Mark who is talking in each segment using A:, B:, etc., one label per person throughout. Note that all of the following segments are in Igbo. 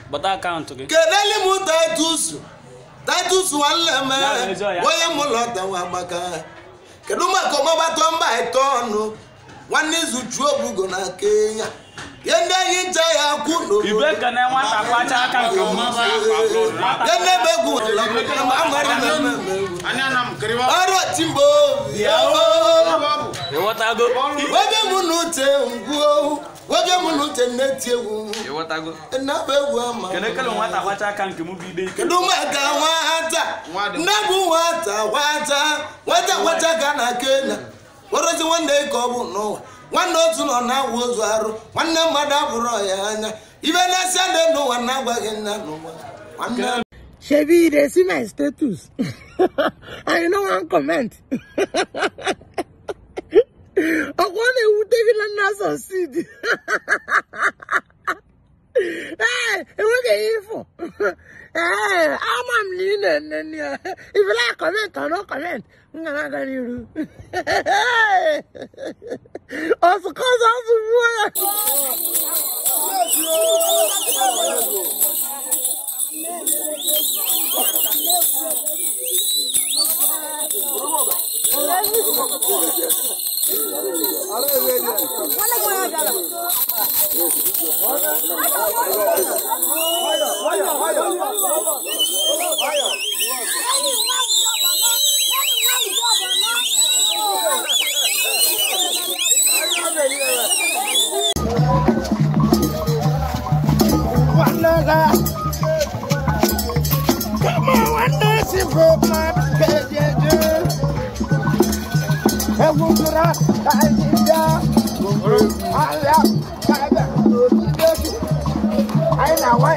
A: But I can't okay.
B: Kedeli mu Titus wale me. Woye mu lota wa maka. Keduma ko mabatomba etonu. Wani zuchu obugo na Kenya. Yende yinja ya kuno.
A: Ibeka na nwata kwacha aka nke mama.
B: Yende begu la amari anya nam kriwa. Aro timbo.
A: E watago.
B: Woje munute nguo. Woje munute netiewu.
A: E watago.
B: Na bewu ama.
A: Kene kele nwata kwacha aka nke mu bide.
B: Keduma ka nwata. Ndabu wata kana Kenya. Worozi wande ko bu no. Nwanne otu nọ na awu ozu arụ nwanne mmadụ abụrụ ya anya ibe na-esi ade n'ụwa na-agwaghị nna n'ụwa nwanne
C: Shebi, they see my status. I know one comment. I want to take it and succeed. Hey, what are you for? Hey, I'm leaning and if you like comment or no comment, I'm not going to do. Also, cause I come on, one day she broke my page. I won't run, I did I know why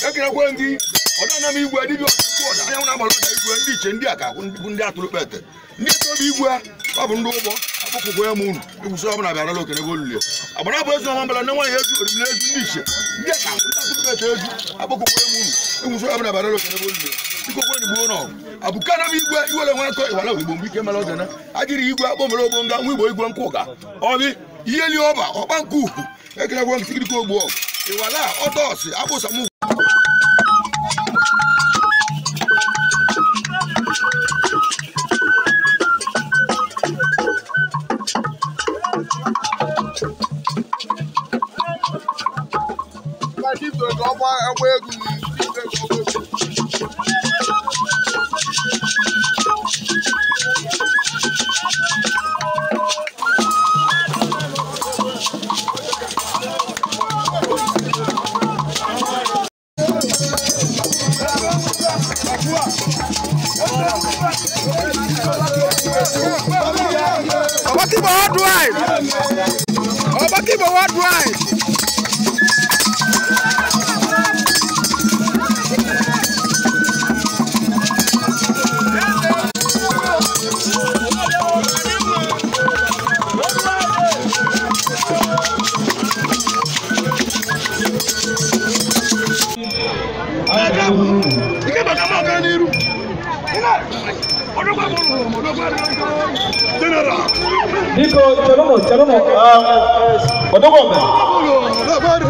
D: Ekere kwengi odana mi igwe dibio oda anya na amalo da igwe ndi che ndi aka ndi atulu pete ndi to bi igwe babu ndu ubo akụkụ ya munu ibuso abana bịara lo kene bolule abana bo ezu amambala na nwa yezu orimle ezu ndi che ndi aka ndi atulu pete ezu akụkụ ya munu ibuso abana bịara lo kene bolule iko kweni bo no abukana mi igwe iwele nwa ko iwala ogbo mbike mala odana ajiri igwe akpomolo ogbo nga nwa igbo igwe nkuka obi iyeli oba okpanku ekere kwengi sikiri ko ogbo iwala odosi abusa mu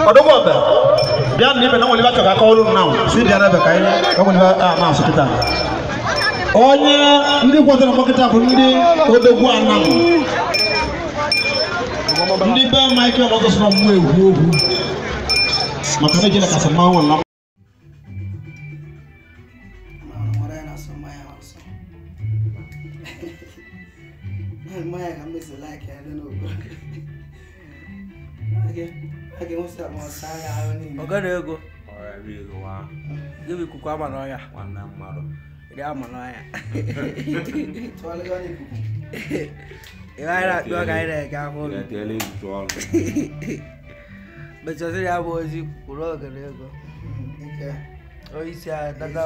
D: Odogombe. Biar ni benang oliva cakap kau lu nau. Si biar apa kau ini? Kau oliva masuk kita. Ohnya, ini kuat nama kita pun ini odogwa anam. Ini bah Michael Motos nomwe.
E: makanya jela kasama wala
F: Maya can miss a like, I don't know. Okay, what's up, Mosai? I don't know. Okay, go. Alright, we go. Give me Kukama Noya. One number. Gamanoya. If I don't go, I can't hold it. Tell him to all. But just I was you, Kuroga. Okay. Oh, it's a Dada,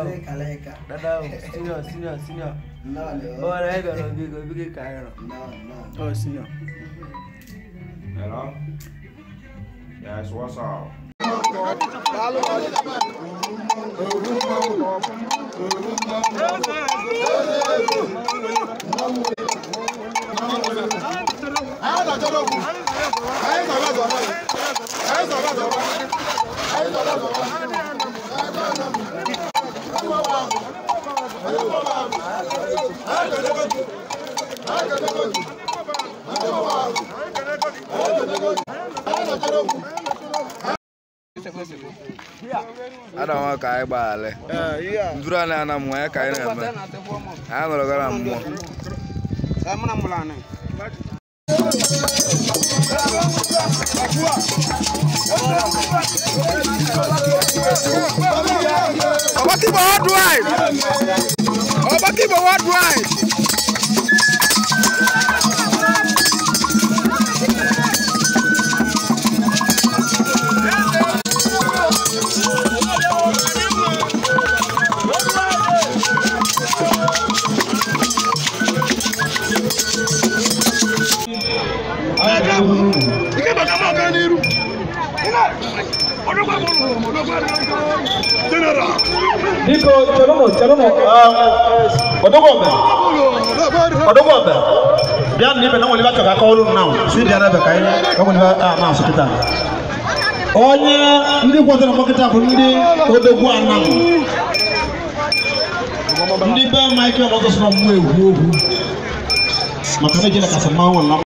F: senior. No. Oh, I got a big car. No. Oh, senior. Hello? Yes, what's up?
G: I don't want to buy it. Durana and I'm where I am. I'm going to go on more.
E: Nico, Chalomo, Odogombe. Bian ni pena woliba ka call now. Si dia na be kai, ka woliba na hospital. Onye ndi kwatara maketa bu ndi Odogwu anam. Ndi ba Michael Moses no mu ewu. Makana jela kasama wala.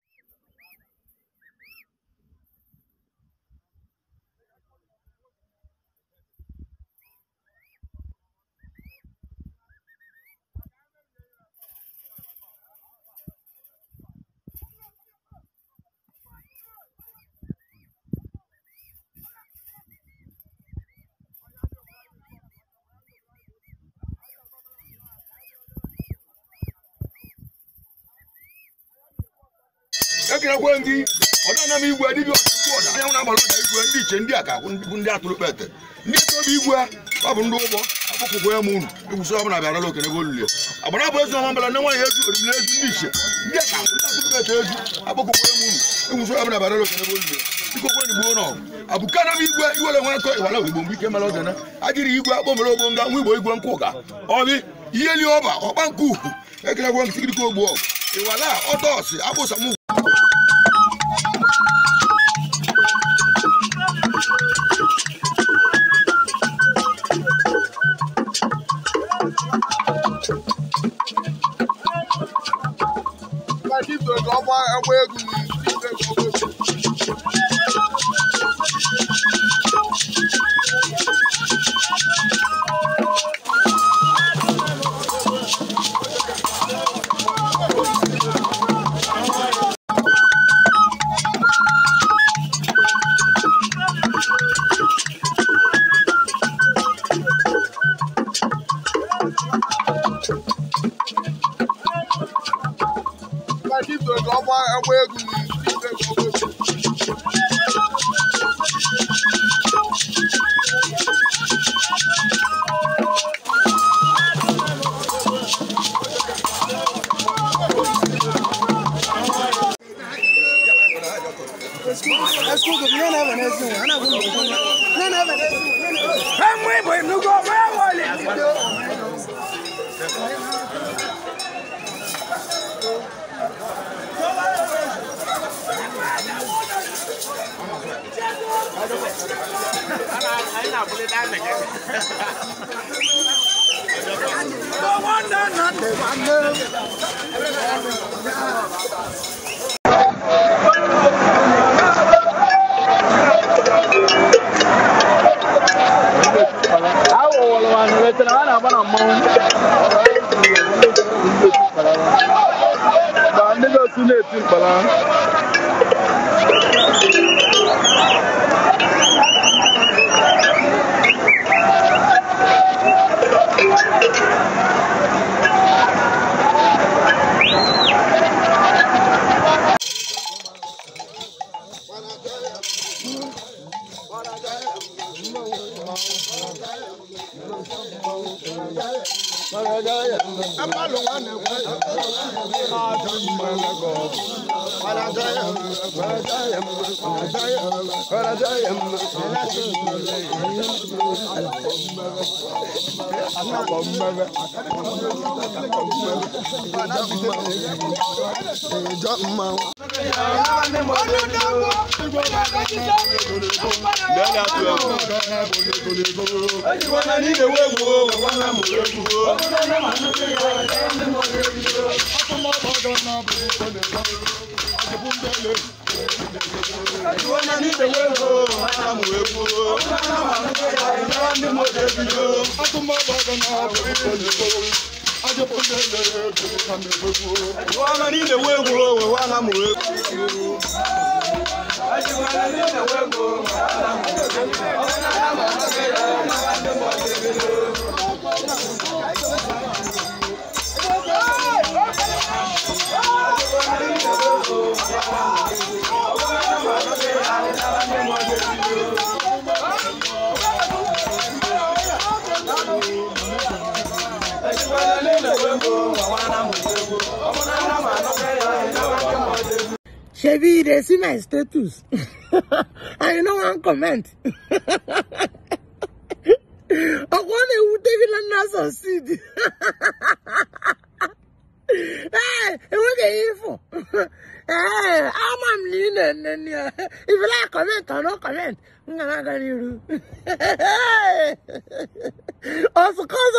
D: Ekena kwengi odana mi igwe dibio oda anya na agbalo da igwe ndi che ndi aka ndi atulu pete ndi to bi igwe babu ndu ubo abukugo ya munu ibuso abu na biara lo kene bolule abana bo ezo mambala ne wan yezu orimle ezu ndi che ndi aka ndi atulu pete ezu abukugo ya munu ibuso abu na biara lo kene bolule iko kweni bo no abukana mi igwe iwole wan ko iwala igbo mbi ke malo dana ajiri igwe abomolo bonga nwi bo igwe nkuga obi iyeli oba obanku ekena kwengi tikiri ko gbo iwala odosi abusa mu
C: Shebi, they see my status. I know one comment. I want to David and succeed. Hey, what are you for? Hey, I'm leaning. If you like comment or no comment, I'm not going to do. Also, cause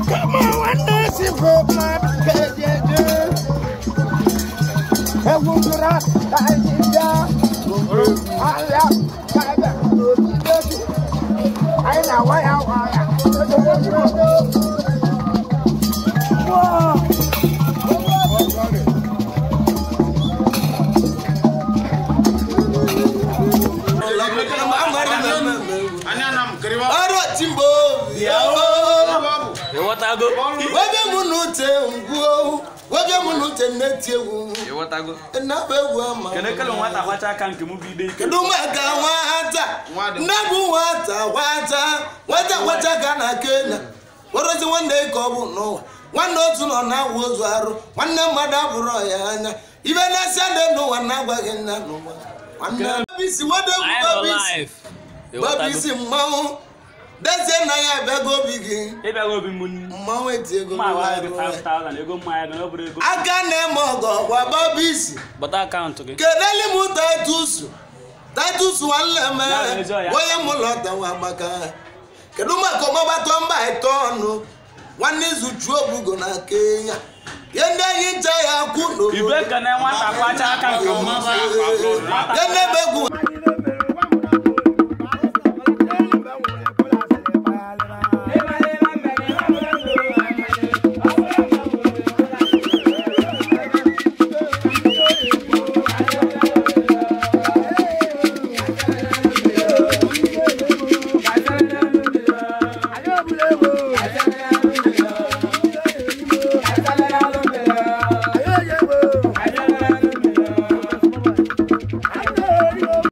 C: come on, one day, she broke my bed. One note on now was one mother Royana. Even I said no one now again. One life. But Mount. That's it. I have go begin. If I go be moon, my 5,000. You go my I can't more go. What Bobby's? But I can't. Get any more titles. Titles one lemon. William Molota Wabaka. Keduma come over to my turn. One is with trouble gonna Kenya. Yenda yinja ya kuno. Ibeka na wata kwacha kan ko mama. Yenda begu.